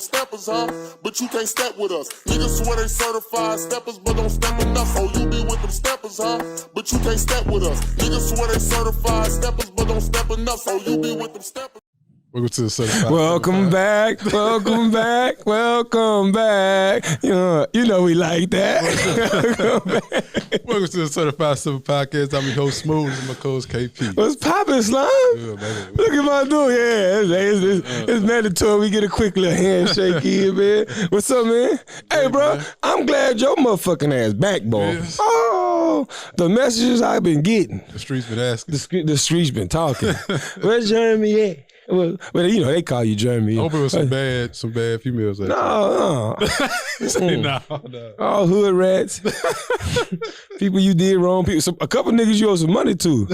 steppers, huh? But you can't step with us. Niggas swear they certified steppers, but don't step enough. Oh, you be with them steppers, huh? But you can't step with us. Niggas swear they certified steppers, but don't step enough. Oh, you be with them steppers. Welcome to the certified. Welcome back, welcome back, welcome back. You know we like that. Welcome to the Certified Stepper Podcast. I'm your host Smooth and my co-host KP. What's poppin', Slime? Good, baby. Look at my dude. Yeah, it's mandatory. We get a quick little handshake here, man. What's up, man? Hey, bro, man. I'm glad your motherfucking ass back, boy. Yes. Oh, the messages I've been getting. The streets been asking. The streets been talking. Where's Jeremy at? Well, you know, they call you Jeremy. I hope it was some bad females. No. No. All hood rats. People you did wrong. A couple niggas you owe some money to.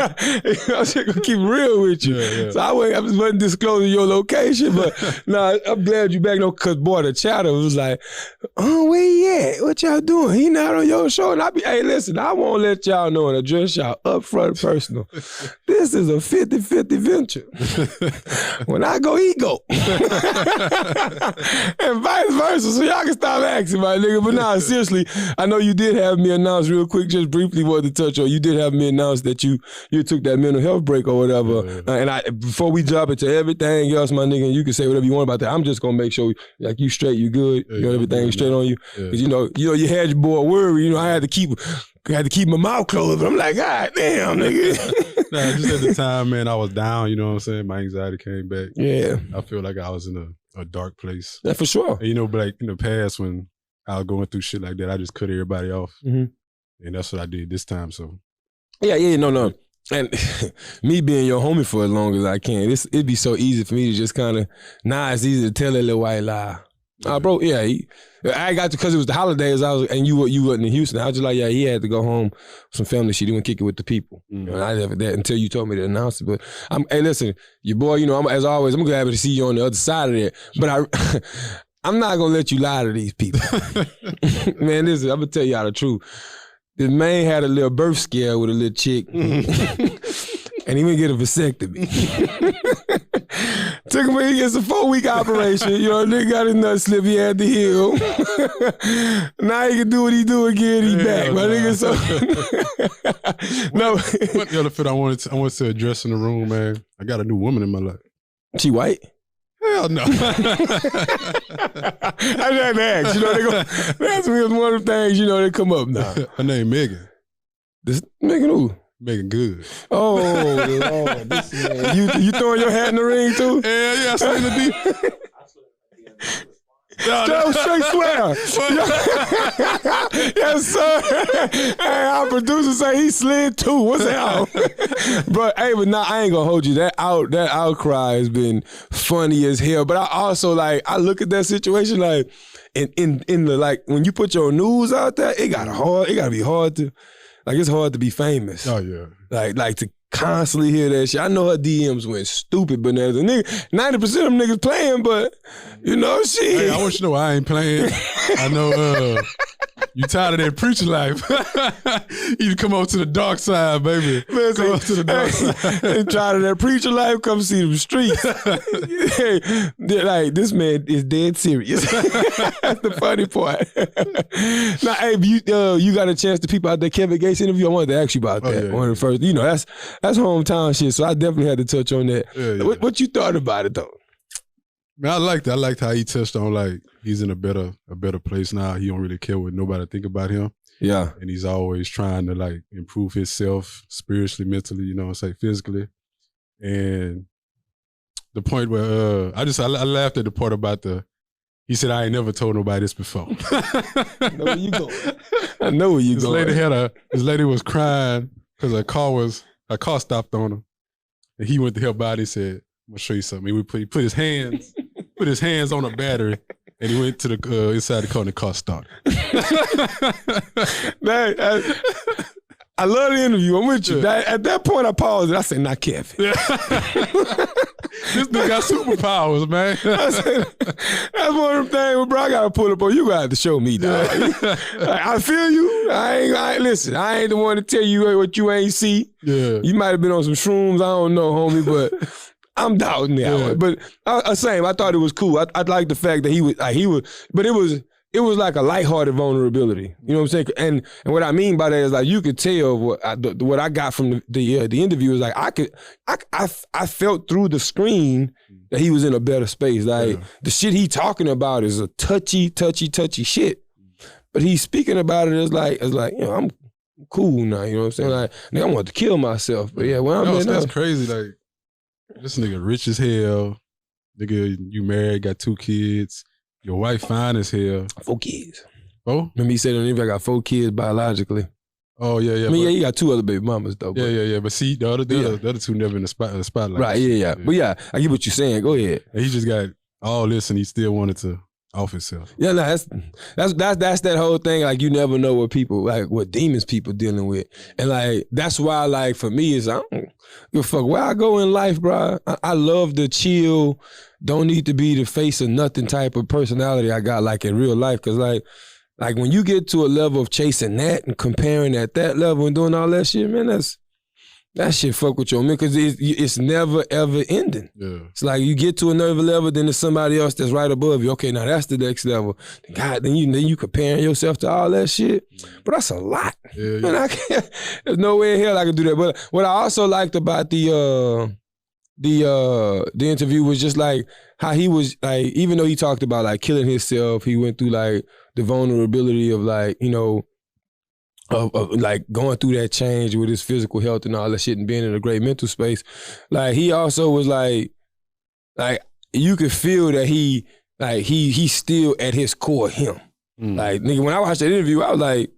I'm just gonna keep it real with you. Yeah. So I wasn't disclosing your location, but I'm glad you back. No, cause boy, the chatter was like, oh, where he at? What y'all doing? He not on your show. And hey, listen, I won't let y'all know and address y'all up front personal. This is a 50-50 venture. When I go, he go. And vice versa. So y'all can stop asking, my nigga. But nah, seriously, I know you did have me announce real quick, just briefly wanted to touch on. You did have me announce that you took that mental health break or whatever. And before we jump into everything else, my nigga, you can say whatever you want about that. I'm just gonna make sure like you straight, you good, you got everything straight on you. Cause you know you had your boy worried. You know, I had to keep my mouth closed, but I'm like, God damn, nigga. Nah, just at the time, man, I was down, you know what I'm saying? My anxiety came back. Yeah. I feel like I was in a dark place. Yeah, for sure. And, you know, but like in the past when I was going through shit like that, I just cut everybody off. Mm-hmm. And that's what I did this time, so. Yeah, no. And me being your homie for as long as I can, it'd be so easy for me to just kind of, it's easy to tell that little white lie. Bro, yeah, I got to, because it was the holidays, and you wasn't in Houston. I was just like, yeah, he had to go home, some family shit, he went kick it with the people. Mm-hmm. You know, I never that until you told me to announce it. But hey, listen, your boy, you know, as always, I'm glad to see you on the other side of that. But I'm not gonna let you lie to these people. Man, listen, I'm gonna tell y'all the truth. This man had a little birth scare with a little chick. And he went get a vasectomy. Took him, he gets a 4-week operation. You know, nigga got his nut slip, he had to heal. Now he can do what he do again, he back. My nigga, so. No. What the other fit I wanted to address in the room, man? I got a new woman in my life. She white? Hell no. I just had to ask. You know, that's one of the things, you know, they come up now. Her name Megan. This Megan who? Megan Good. Oh, Lord. This man. You throwing your hat in the ring too? Yeah, I seen the deep. Straight swear. Yes, sir. Hey, our producer say he slid too. What's that? But I ain't gonna hold you. That outcry has been funny as hell. But I also I look at that situation like in the like when you put your news out there, it gotta be hard to. Like, it's hard to be famous. Oh, yeah. Like to constantly hear that shit. I know her DMs went stupid bananas. A nigga, 90% of them niggas playing, but, you know, shit. Hey, I want you to know I ain't playing. I know you tired of that preacher life. You come over to the dark side, baby. Man, come over to the dark side. Tired of that preacher life, come see them streets. Like, this man is dead serious. That's the funny part. Now, hey, you got a chance to people out there, Kevin Gates interview, I wanted to ask you about that. Yeah. One of the first, you know, that's hometown shit, so I definitely had to touch on that. Yeah. What you thought about it, though? Man, I liked it. I liked how he touched on, like, he's in a better place now. He don't really care what nobody think about him. Yeah. And he's always trying to, like, improve himself spiritually, mentally, you know what I'm saying, physically. And the point where I laughed at the part about he said, I ain't never told nobody this before. I know where you going. I know where you going. This lady was crying because her car stopped on her. And he went to help out. He said, I'm gonna show you something. He put his hands on a battery and he went to the inside the car and the car started. I love the interview. I'm with you. At that point, I paused and I said, not Kevin. This nigga got superpowers, man. That's one of them things, bro, I got to pull up on you. You got to show me, dog. I feel you. Listen, I ain't the one to tell you what you ain't see. Yeah. You might have been on some shrooms. I don't know, homie, but I'm doubting that one. But same, I thought it was cool. I like the fact that he was, but it was like a lighthearted vulnerability. You know what I'm saying? And what I mean by that is like you could tell what I got from the interview is like I felt through the screen that he was in a better space. Like the shit he talking about is a touchy shit. But he's speaking about it as like, you know, I'm cool now, you know what I'm saying? Like, nigga, I want to kill myself. But yeah, well, that's crazy. Like, this nigga rich as hell. Nigga, you married, got 2 kids. Your wife fine as hell. 4 kids. 4? Remember he said on the interview I got 4 kids biologically. Oh, yeah. I mean, yeah, he got 2 other baby mamas, though. But. Yeah. But see, the other 2 never in the spotlight. Right, yeah. But yeah, I get what you're saying. Go ahead. And he just got all this and he still wanted to off himself. Yeah, no, that's that whole thing. Like, you never know what people, like, what demons people dealing with. And, like, that's why, like, for me, is I don't give a fuck where I go in life, bro. I love the chill, don't need to be the face of nothing type of personality I got, like, in real life. Because, like when you get to a level of chasing that and comparing at that level and doing all that shit, man, that shit fuck with your man, because it's never ever ending. Yeah. It's like you get to another level, then there's somebody else that's right above you. Okay, now that's the next level. God, then you comparing yourself to all that shit. But that's a lot. Yeah. Man, I can't. There's no way in hell I could do that. But what I also liked about the interview was just like how he was like, even though he talked about like killing himself, he went through like the vulnerability of like, you know, of like going through that change with his physical health and all that shit and being in a great mental space. Like he also was like you could feel that he's still at his core him. Like nigga, when I watched that interview, I was like,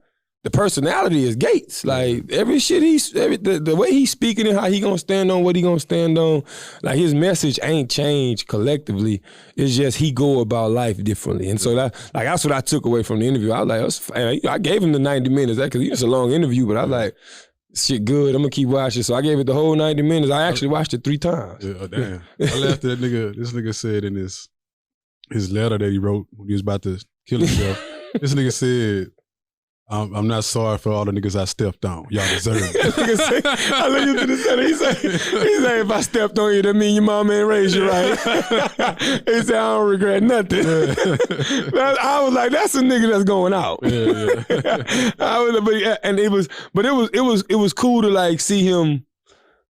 the personality is Gates. Like every shit the way he's speaking and how he gonna stand on what he gonna stand on, like his message ain't changed collectively. It's just he go about life differently. And so that's what I took away from the interview. I was like, I gave him the 90 minutes, because it's a long interview, but I was like, shit good, I'm gonna keep watching. So I gave it the whole 90 minutes. I actually watched it 3 times. Yeah, damn. I laughed at that nigga. This nigga said in his letter that he wrote when he was about to kill himself, this nigga said, I'm not sorry for all the niggas I stepped on. Y'all deserve it. I look into the center. He said, if I stepped on you, that mean your mama ain't raised you right. He said, I don't regret nothing. I was like, that's a nigga that's going out. It was cool to like see him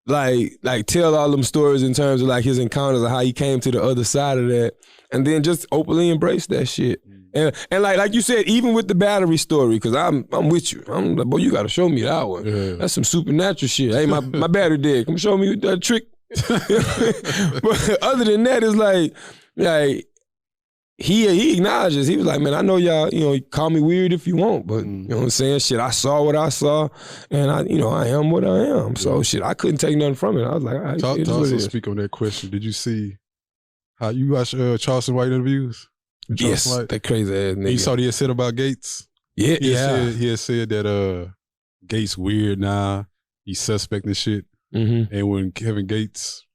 like tell all them stories in terms of like his encounters and how he came to the other side of that, and then just openly embrace that shit. And like you said, even with the battery story, because I'm with you. I'm like, boy, you got to show me that one. Yeah. That's some supernatural shit. Hey, my battery dead. Come show me that trick. But other than that, it's like he acknowledges. He was like, man, I know y'all, you know, call me weird if you want, but you know what I'm saying? Shit, I saw what I saw, and I am what I am. So shit, I couldn't take nothing from it. I was like, all right. To also speak on that question, did you see how you watch Charleston White interviews? Yes, that crazy ass nigga. You saw what he had said about Gates? Yeah, he had said that Gates weird now. He's suspecting shit. Mm-hmm. And when Kevin Gates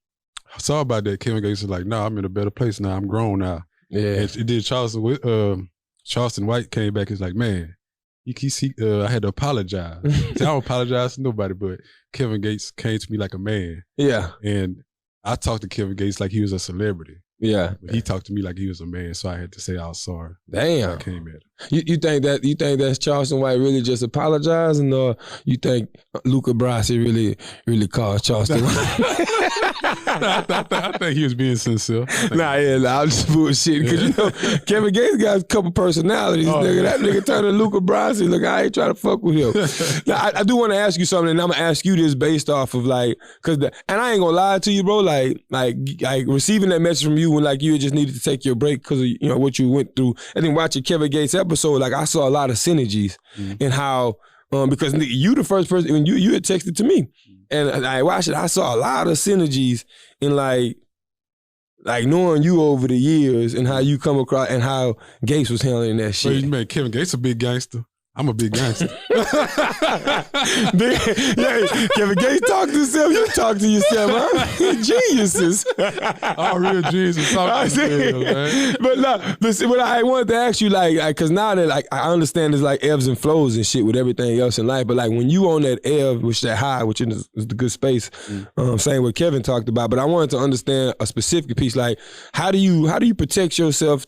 saw about that, Kevin Gates was like, nah, I'm in a better place now. I'm grown now. Yeah. And it did Charleston White came back and was like, man, I had to apologize. I don't apologize to nobody, but Kevin Gates came to me like a man. Yeah. And I talked to Kevin Gates like he was a celebrity. Yeah, but he talked to me like he was a man, so I had to say I was sorry. Damn, I came at him. You think that's Charleston White really just apologizing, or you think Luca Brasi really called Charleston White? I think he was being sincere. I'm just bullshitting because you know Kevin Gates got a couple personalities. Nigga, that nigga turned to Luca Brasi. Look, I ain't trying to fuck with him. Now I do want to ask you something, and I'm gonna ask you this based off of like, and I ain't gonna lie to you, bro. Like receiving that message from you when like you just needed to take your break because of what you went through, and then watching Kevin Gates episode, like I saw a lot of synergies in how because you the first person when you had texted to me, and I watched it. I saw a lot of synergies in like knowing you over the years and how you come across and how Gates was handling that shit. Man, Kevin Gates a big gangster. I'm a big gangster. Kevin Gates talk to himself, you talk to yourself, huh? Geniuses. All real geniuses talk to themselves, man. But no, but I wanted to ask you, like, cause now that like I understand there's like ebbs and flows and shit with everything else in life, but like when you on that ebb, which that high, which is the good space, saying what Kevin talked about, but I wanted to understand a specific piece, like how do you protect yourself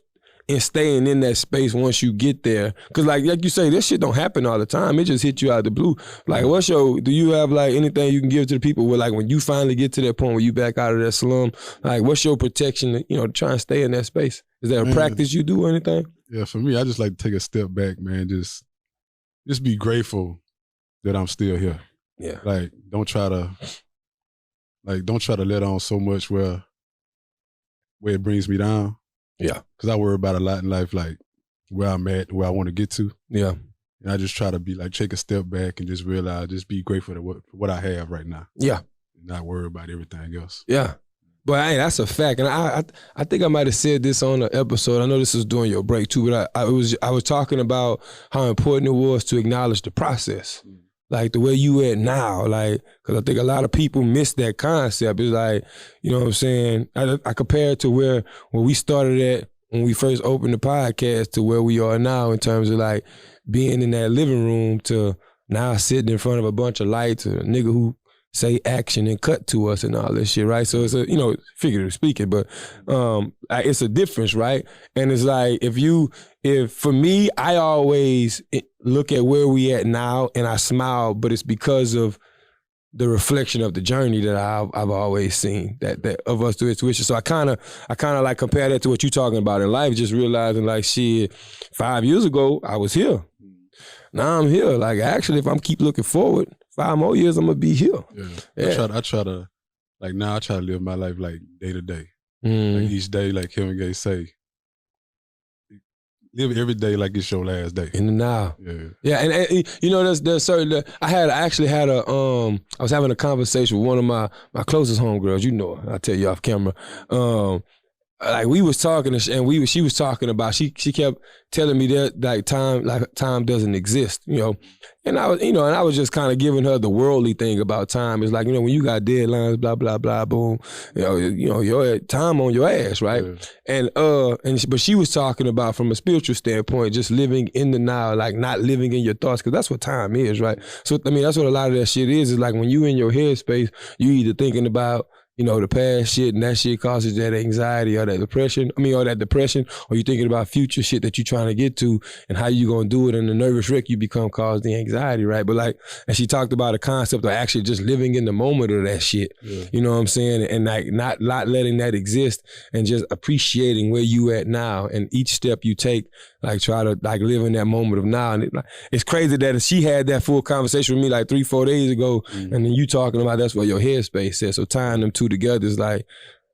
and staying in that space once you get there? Cause like you say, this shit don't happen all the time. It just hit you out of the blue. Like do you have like anything you can give to the people where like when you finally get to that point where you back out of that slum, like what's your protection, to try and stay in that space? Is there a practice you do or anything? Yeah, for me, I just like to take a step back, man. Just be grateful that I'm still here. Yeah. Like don't try to let on so much where it brings me down. Yeah. Cause I worry about a lot in life, like where I'm at, where I want to get to. Yeah. And I just try to be like, take a step back and just realize, just be grateful for what I have right now. Yeah. Not worry about everything else. Yeah. But hey, that's a fact. And I think I might have said this on an episode. I know this was during your break too, but I was talking about how important it was to acknowledge the process. Like the way you at now, like, cause I think a lot of people miss that concept. It's like, you know what I'm saying? I compare it to where we started at when we first opened the podcast to where we are now in terms of like being in that living room to now sitting in front of a bunch of lights, a nigga who say action and cut to us and all this shit, right? So it's a, figuratively speaking, but it's a difference, right? And it's like, if for me, I always look at where we at now and I smile, but it's because of the reflection of the journey that I've always seen that of us through intuition. So I kind of like compare that to what you're talking about in life, just realizing like, shit, 5 years ago, I was here. Now I'm here. Like actually, if I'm keep looking forward, 5 more years, I'm gonna be here. Yeah. I try to like now I try to live my life like day to day. Like each day, like Kevin Gates say, live every day like it's your last day. In the now. Yeah. And there's certain, I was having a conversation with one of my closest homegirls, her, I'll tell you off camera. Like we was talking and she was talking about, she kept telling me that like time doesn't exist, and I was just kind of giving her the worldly thing about time. It's like, when you got deadlines, blah, blah, blah, boom, your time on your ass, right? Yeah. But she was talking about from a spiritual standpoint, just living in the now, like not living in your thoughts, because that's what time is, right? So, that's what a lot of that shit is like when you in your headspace, you either thinking about, the past shit and that shit causes that anxiety or that depression, or you thinking about future shit that you're trying to get to and how you gonna do it, and the nervous wreck you become cause the anxiety, right? But like, and she talked about a concept of actually just living in the moment of that shit, you know what I'm saying? And like not letting that exist and just appreciating where you at now, and each step you take, like try to like live in that moment of now. And it's crazy that she had that full conversation with me like 3-4 days ago, and then you talking about that's what your headspace says. So tying them two together is like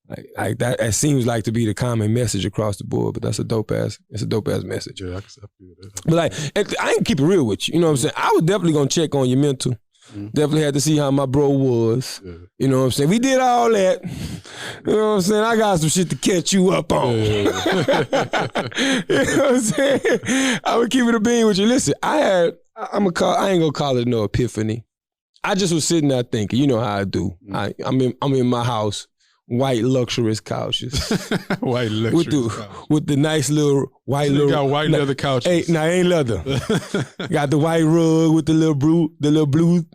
that. It seems like to be the common message across the board, but that's a dope ass message. Yeah, I feel that. But like, I ain't keep it real with you. You know what I'm saying? I was definitely gonna check on your mental. Definitely had to see how my bro was. Yeah. You know what I'm saying? We did all that. You know what I'm saying? I got some shit to catch you up on. Yeah. You know what I'm saying? I would keep it a bean with you. Listen, I ain't gonna call it no epiphany. I just was sitting there thinking, you know how I do. I'm in my house, white luxurious couches. White luxurious couches. With the nice little white so got white leather couches. Ain't leather. Got the white rug with the little blue.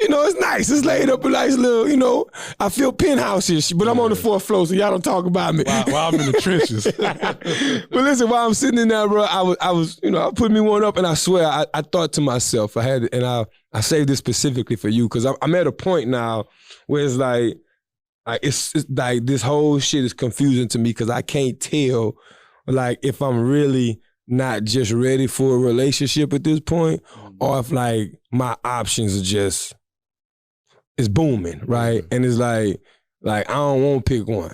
It's nice. It's laid up a nice little, I feel penthouse-ish, but I'm on the 4th floor, so y'all don't talk about me. While I'm in the trenches. But listen, while I'm sitting in there, bro, I was I put me one up, and I swear, I thought to myself, I saved this specifically for you, because I'm at a point now where it's like, it's like this whole shit is confusing to me, because I can't tell, like, if I'm really not just ready for a relationship at this point, or if like my options are just, it's booming, right? And it's like I don't want to pick one.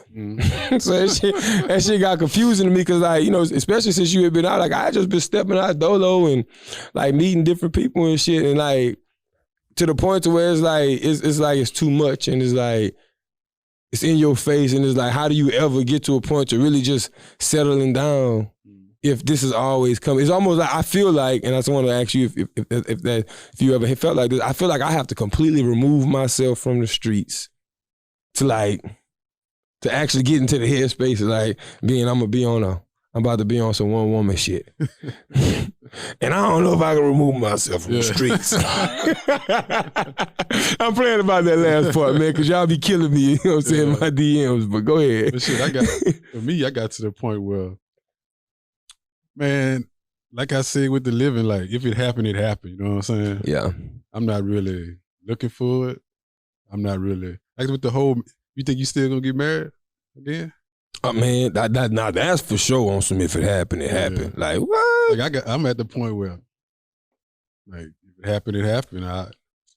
So that shit got confusing to me, because like, especially since you had been out, like I just been stepping out dolo and like meeting different people and shit, and like to the point to where it's like it's too much, and it's like it's in your face, and it's like, how do you ever get to a point to really just settling down if this is always coming. It's almost like I feel like, and I just want to ask you if you ever felt like this. I feel like I have to completely remove myself from the streets to actually get into the headspace of like I'm about to be on some one woman shit. And I don't know if I can remove myself from the streets. I'm playing about that last part, man, because y'all be killing me, you know what I'm saying, my DMs, but go ahead. But shit, I got to the point where, man, like I said with the living, like if it happened, it happened, you know what I'm saying? Yeah. I'm not really looking for it. I'm not really, like with the whole, you think you still gonna get married again? Man, that's for sure on some if it happened, it happened. Like, what? Like I'm at the point where, like, if it happened, it happened.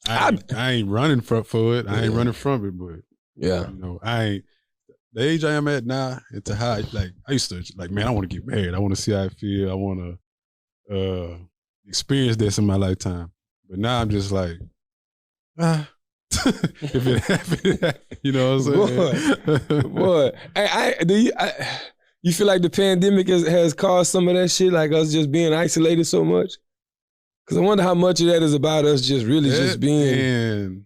I ain't running for it. I ain't running from it, but yeah, you know, the age I am at now, it's a high. Like I used to, like, man, I want to get married. I want to see how I feel. I want to experience this in my lifetime. But now I'm just like, if it happened, you know what I'm saying? Boy. You feel like the pandemic has caused some of that shit, like us just being isolated so much? Because I wonder how much of that is about us just really just being. And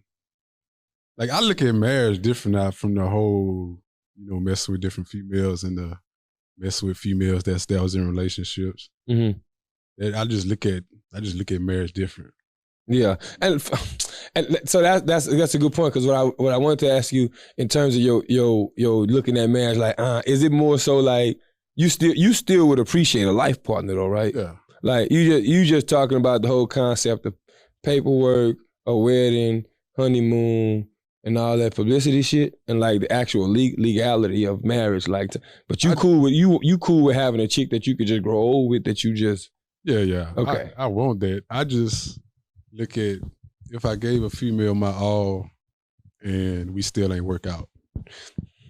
like I look at marriage different now from the whole, you know, messing with different females and the messing with females that was in relationships. Mm-hmm. I just look at marriage different. Yeah, and so that's a good point, because what I wanted to ask you in terms of your looking at marriage, like, is it more so like you still would appreciate a life partner though, right? Yeah. Like you just talking about the whole concept of paperwork, a wedding, honeymoon, and all that publicity shit, and like the actual legality of marriage, like. But you cool with having a chick that you could just grow old with, that you just. Yeah. Okay. I want that. I just look at if I gave a female my all and we still ain't work out,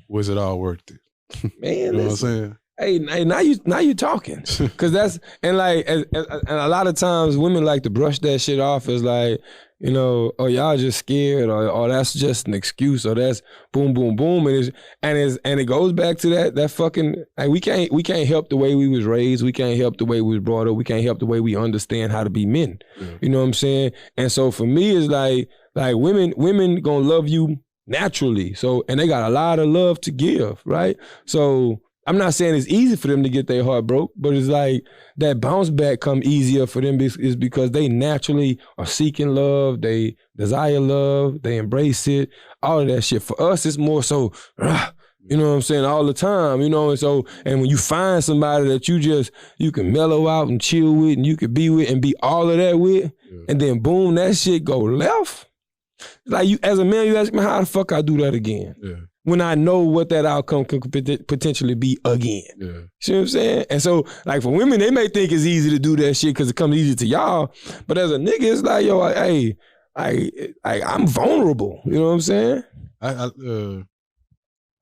was it all worth it? Man, you know what I'm saying? Hey, now you talking, because that's and like and a lot of times women like to brush that shit off as like, you know, oh y'all just scared, or that's just an excuse, or that's boom boom boom, and it goes back to that fucking, like, we can't help the way we was raised, we can't help the way we was brought up, we can't help the way we understand how to be men. Yeah. You know what I'm saying? And so for me, it's like women gonna love you naturally, so, and they got a lot of love to give, right? So I'm not saying it's easy for them to get their heart broke, but it's like that bounce back come easier for them is because they naturally are seeking love, they desire love, they embrace it, all of that shit. For us, it's more so, you know what I'm saying, all the time, you know, and when you find somebody that you can mellow out and chill with, and you can be with and be all of that with, and then boom, that shit go left. Like, you, as a man, you ask me, how the fuck I do that again? Yeah. When I know what that outcome could potentially be again. Yeah. See what I'm saying? And so, like, for women, they may think it's easy to do that shit because it comes easy to y'all. But as a nigga, it's like, yo, hey, I'm vulnerable. You know what I'm saying? I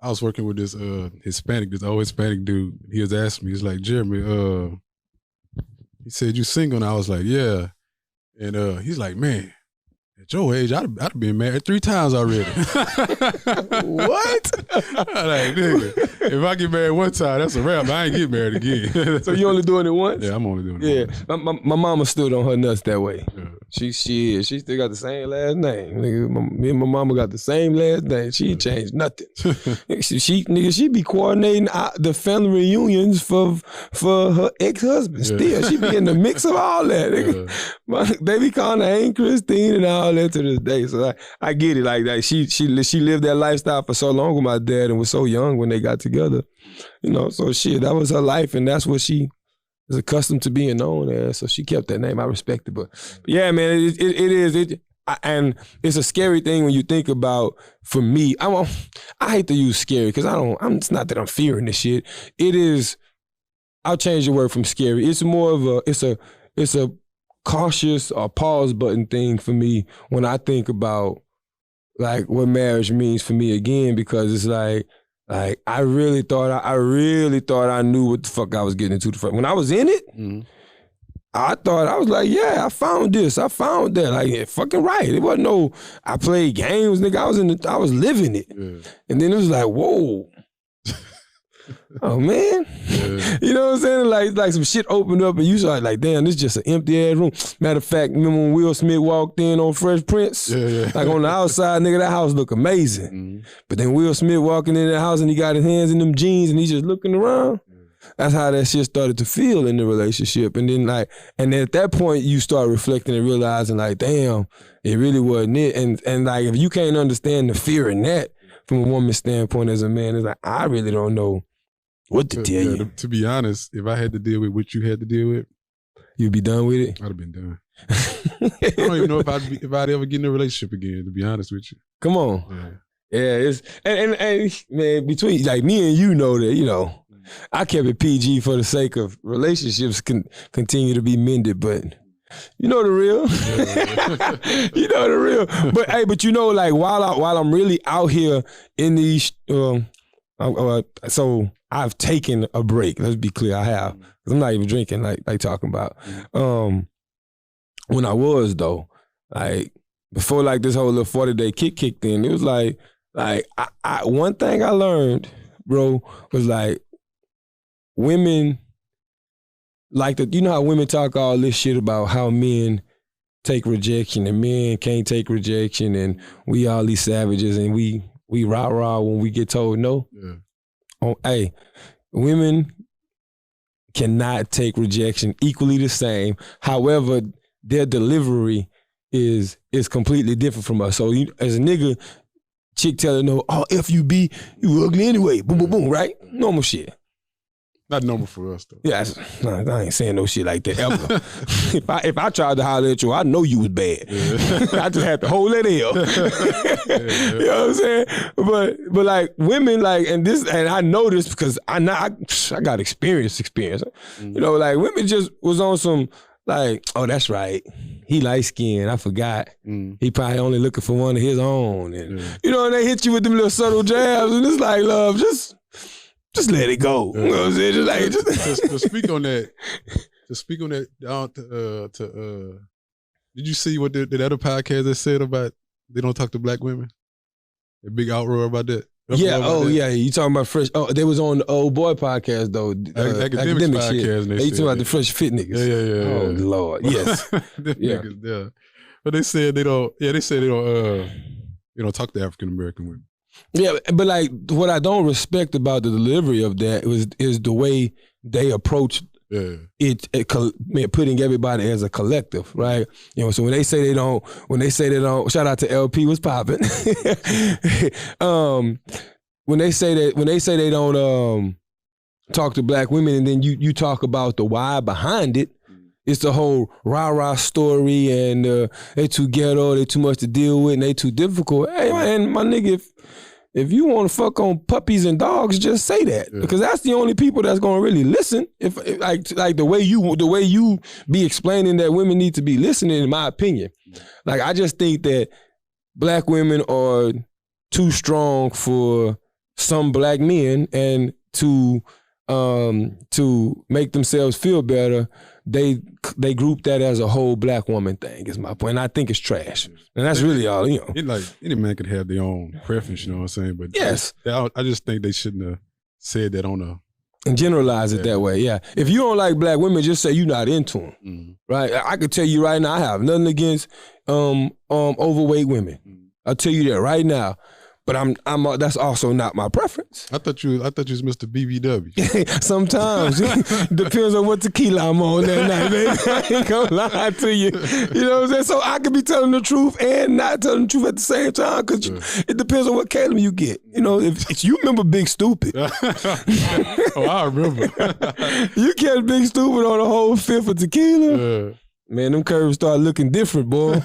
was working with this old Hispanic dude. He was asking me, he's like, Jeremy, he said, you single? And I was like, yeah. And he's like, man, at your age, I'd have been married 3 times already. What? I'm like, nigga, if I get married one time, that's a wrap. I ain't get married again. So you only doing it once? Yeah, I'm only doing it once. My mama stood on her nuts that way. Yeah. She still got the same last name. Nigga, me and my mama got the same last name. She ain't changed nothing. she be coordinating the family reunions for her ex-husband. Still, she be in the mix of all that. Yeah. They be calling her Aunt Christine and all that to this day. So I get it. Like she lived that lifestyle for so long with my dad and was so young when they got together. You know, so shit, that was her life, and that's what she is accustomed to being known as. So she kept that name. I respect it. But yeah, man, it is. And it's a scary thing when you think about, for me, I hate to use scary because it's not that I'm fearing this shit. It is, I'll change the word from scary. It's more of it's a cautious or pause button thing for me when I think about like what marriage means for me again, because it's like I really thought I knew what the fuck I was getting into. When I was in it, I thought, I was like, yeah, I found this, I found that. Like, yeah, fucking right. It wasn't no, I played games, nigga. I was living it. Yeah. And then it was like, whoa. Oh man, you know what I'm saying? Like some shit opened up and you start like, damn, this is just an empty ass room. Matter of fact, remember when Will Smith walked in on Fresh Prince? Yeah. Like on the outside, nigga, that house look amazing. But then Will Smith walking in the house and he got his hands in them jeans and he's just looking around. That's how that shit started to feel in the relationship. And then and then at that point you start reflecting and realizing like, damn, it really wasn't it. And like if you can't understand the fear in that from a woman's standpoint as a man, it's like, I really don't know what to tell you. To be honest, if I had to deal with what you had to deal with, you'd be done with it? I'd have been done. I don't even know if I'd ever get in a relationship again, to be honest with you. Come on. Yeah, it's and man, between like me and you know that, you know, I kept it PG for the sake of relationships can continue to be mended, but you know the real. You know the real. But hey, but you know, like while I'm really out here in these so I've taken a break. Let's be clear, I have. 'Cause I'm not even drinking like talking about. When I was though, like before like this whole little 40-day kicked in, it was like I one thing I learned, bro, was like women like you know how women talk all this shit about how men take rejection and men can't take rejection and we all these savages and we rah-rah when we get told no. Yeah. Oh, hey, women cannot take rejection equally the same. However, their delivery is completely different from us. So you, as a nigga, chick telling no, oh, if you be, you ugly anyway. Boom, boom, boom, right? Normal shit. Not normal for us though. Yeah, I ain't saying no shit like that ever. If I tried to holler at you, I know you was bad. Yeah. I just had to hold that L. You know what I'm saying? But like women, like and I know this because I got experience. You know, like women just was on some like, oh, that's right. He light skinned. I forgot. He probably only looking for one of his own. And you know, and they hit you with them little subtle jabs, and it's like, love, just let it go. You know what I'm saying? To speak on that, did you see what the other podcast that said about they don't talk to black women? A big outroar about that. Yeah, you talking about fresh? Oh, they was on the Old Boy podcast though. Academic podcast. Shit. They talking about the fresh fit niggas. Yeah. Oh Lord, yes. Niggas, yeah. But they said they don't. Yeah, they said they don't talk to African American women. Yeah, but like what I don't respect about the delivery of that is the way they approach it, putting everybody as a collective, right? You know, so when they say they don't, shout out to LP, what's popping? When they say they don't talk to black women, and then you talk about the why behind it. It's the whole rah-rah story and they too ghetto, they too much to deal with, and they too difficult. Hey man, my nigga, if you want to fuck on puppies and dogs, just say that because that's the only people that's gonna really listen. If like the way you be explaining that women need to be listening, in my opinion. Like I just think that black women are too strong for some black men, and to make themselves feel better, they group that as a whole black woman thing, is my point. And I think it's trash. And that's really all, you know. It like any man could have their own preference, you know what I'm saying? But yes. I just think they shouldn't have said that on a... And generalize it that way, yeah. If you don't like black women, just say you're not into them, right? I could tell you right now, I have nothing against overweight women. I'll tell you that right now. But I'm that's also not my preference. I thought you was Mr. BBW. Sometimes. Depends on what tequila I'm on that night, baby. I ain't gonna lie to you. You know what I'm saying? So I could be telling the truth and not telling the truth at the same time, because it depends on what Caleb you get. You know, if you remember Big Stupid. Oh, I remember. You catch Big Stupid on a whole fifth of tequila. Man, them curves start looking different, boy.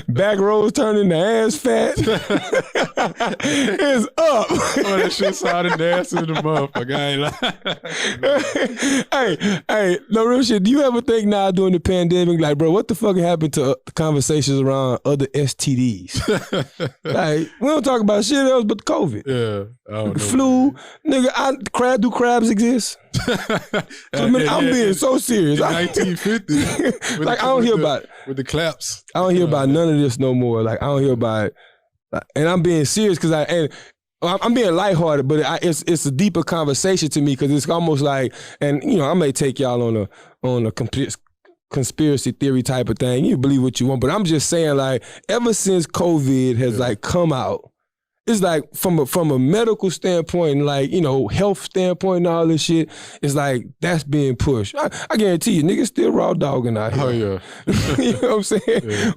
Back rows turning to ass fat. It's up. Oh, that shit sounded nasty to the motherfucker. I ain't lying. Hey, no real shit. Do you ever think now during the pandemic, like, bro, what the fuck happened to conversations around other STDs? Like, we don't talk about shit else but COVID. Yeah. I don't know, flu. Man. Nigga, do crabs exist? I'm being so serious. 1950. Like, I don't hear about it. With the claps. I don't hear about none of this no more. Like, I don't hear about it. And I'm being serious because I'm being lighthearted, but it's a deeper conversation to me because it's almost like, and you know, I may take y'all on a conspiracy theory type of thing. You believe what you want, but I'm just saying, like, ever since COVID has like come out, it's like from a medical standpoint, like, you know, health standpoint and all this shit, it's like that's being pushed. I guarantee you, niggas still raw dogging out here. Oh yeah. You know what I'm saying?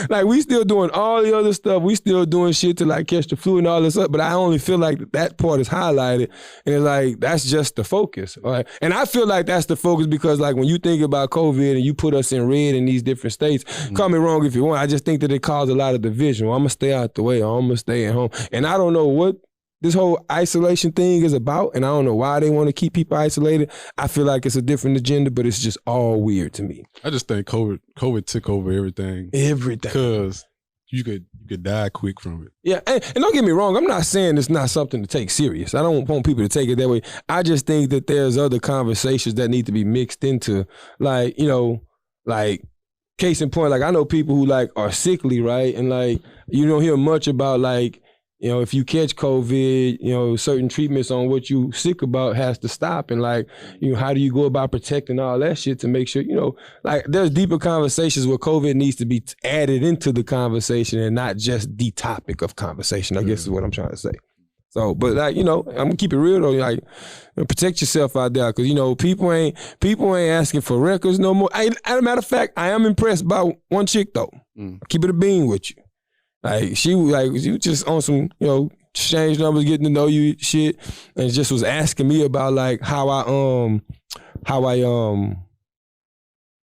Yeah. We still doing all the other stuff. We still doing shit to like catch the flu and all this stuff. But I only feel like that part is highlighted, and it's like that's just the focus. All right? And I feel like that's the focus because like when you think about COVID and you put us in red in these different states, call me wrong if you want. I just think that it caused a lot of division. Well, I'm gonna stay out the way. Or I'm gonna stay at home. And I don't know what this whole isolation thing is about, and I don't know why they want to keep people isolated. I feel like it's a different agenda, but it's just all weird to me. I just think COVID took over everything. Everything. Because you could die quick from it. Yeah, and don't get me wrong, I'm not saying it's not something to take serious. I don't want people to take it that way. I just think that there's other conversations that need to be mixed into, like, you know, like, case in point, like I know people who like are sickly, right? And like you don't hear much about like, you know, if you catch COVID, you know, certain treatments on what you sick about has to stop. And like, you know, how do you go about protecting all that shit to make sure, you know, like there's deeper conversations where COVID needs to be added into the conversation and not just the topic of conversation, I guess is what I'm trying to say. So, but like, you know, I'm gonna keep it real though, like, you know, protect yourself out there, cause you know, people ain't asking for records no more. As a matter of fact, I am impressed by one chick though. Keep it a bean with you. Like she was just on some, you know, exchange numbers, getting to know you shit, and just was asking me about like how I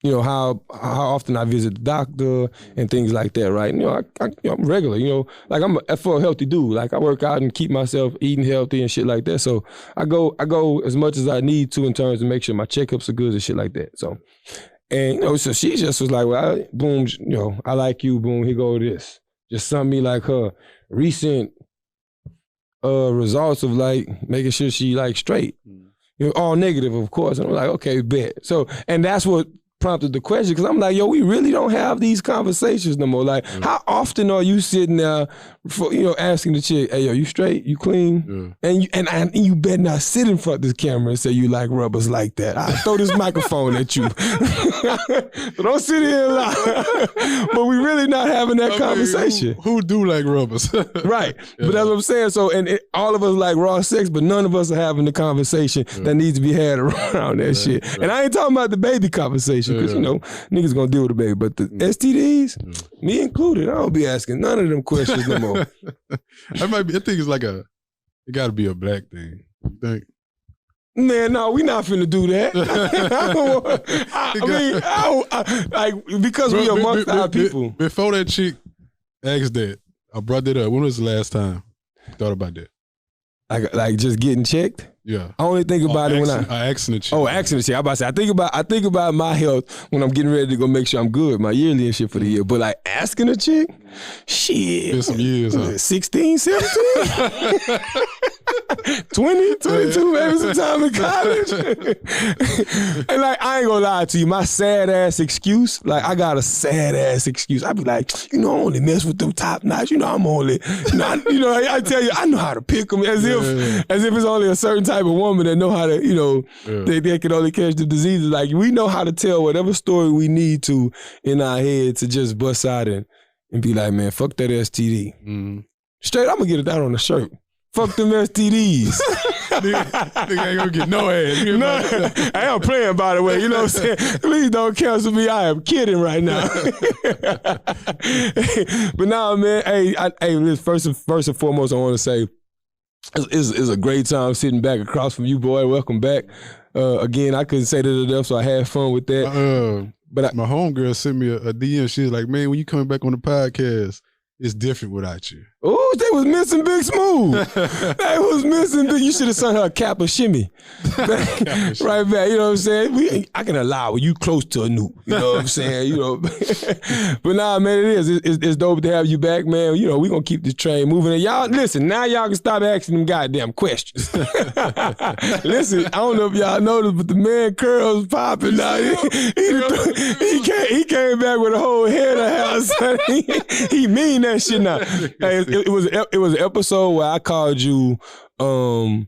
you know, how often I visit the doctor and things like that, right? You know, I'm regular, you know, like I'm for a healthy dude. Like I work out and keep myself eating healthy and shit like that. So I go as much as I need to in terms of make sure my checkups are good and shit like that. So, and you know, so she just was like, well, boom, you know, I like you, boom, here go this. Just sent me like her recent results of like making sure she like straight. You know, all negative, of course. And I'm like, okay, bet. So, and that's what prompted the question, because I'm like, yo, we really don't have these conversations no more. Like, how often are you sitting there, for, you know, asking the chick, hey, yo, you straight? You clean? And you better not sit in front of this camera and say you like rubbers like that. I'll throw this microphone at you. So don't sit here and lie. But we really not having that conversation. Who do like rubbers? Right. But that's what I'm saying. So, and all of us like raw sex, but none of us are having the conversation that needs to be had around that shit. Right. And I ain't talking about the baby conversation, because, you know, niggas gonna deal with the baby. But the STDs, me included, I don't be asking none of them questions no more. I think it's like it gotta be a black thing. You think? Man, no, we not finna do that. Because we amongst our people. Before that chick asked that, I brought that up. When was the last time you thought about that? Like just getting checked? Yeah. I only think about it when asking the chick. Oh, asking the chick. I about to say, I think about my health when I'm getting ready to go make sure I'm good, my yearly and shit for the year. But like asking a chick, shit. Been some years, huh? 16, 17? 20, 22, maybe some time in college. And like, I ain't gonna lie to you, my sad ass excuse, like I got a sad ass excuse. I be like, you know, I only mess with them top notch. You know, I'm only, I tell you, I know how to pick them as if it's only a certain type of woman that know how to, you know, they can only catch the diseases. Like we know how to tell whatever story we need to in our head to just bust out and be like, man, fuck that STD. Straight, I'm gonna get it down on the shirt. Fuck them STDs. Nigga ain't gonna get no ass. No, I am playing, by the way. You know what I'm saying? Please don't cancel me. I am kidding right now. But nah, man. Hey, first and foremost, I want to say it's a great time sitting back across from you, boy. Welcome back. Again, I couldn't say that enough, so I had fun with that. But my homegirl sent me a DM. She was like, man, when you coming back on the podcast, it's different without you. Oh, they was missing Big Smooth. They was missing Big. You should have sent her a cap of shimmy. Right back. You know what I'm saying? I can allow you close to a nuke. You know what I'm saying? You know. But nah, man, it is. It's dope to have you back, man. You know, we gonna keep this train moving. And y'all, listen, now y'all can stop asking them goddamn questions. Listen, I don't know if y'all noticed, but the man curls popping now. He came back with a whole head of hair. He mean that man shit now. Hey, it was an episode where I called you a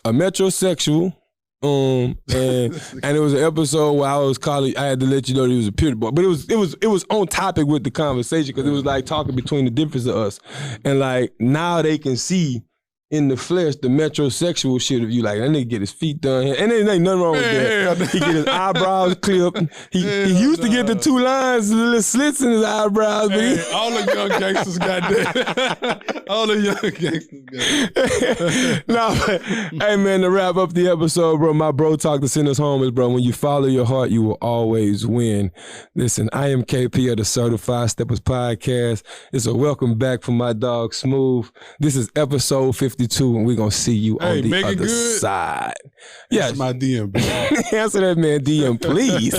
metrosexual. And it was an episode where I had to let you know that he was a pure boy. But it was on topic with the conversation because it was like talking between the difference of us. And like now they can see in the flesh the metrosexual shit of you. Like that nigga get his feet done. And there ain't nothing wrong with that. He get his eyebrows clipped. He used to get the 2 lines, the little slits in his eyebrows. Hey, all the young gangsters got that. All the young gangsters got that. No, hey man, to wrap up the episode, bro, my bro talk to send us home is, bro, when you follow your heart, you will always win. Listen, I am KP of the Certified Steppaz Podcast. It's a welcome back from my dog Smooth. This is episode 52, and we're gonna see you on the other side. Yeah, that's my DM, bro. Answer that man DM, please.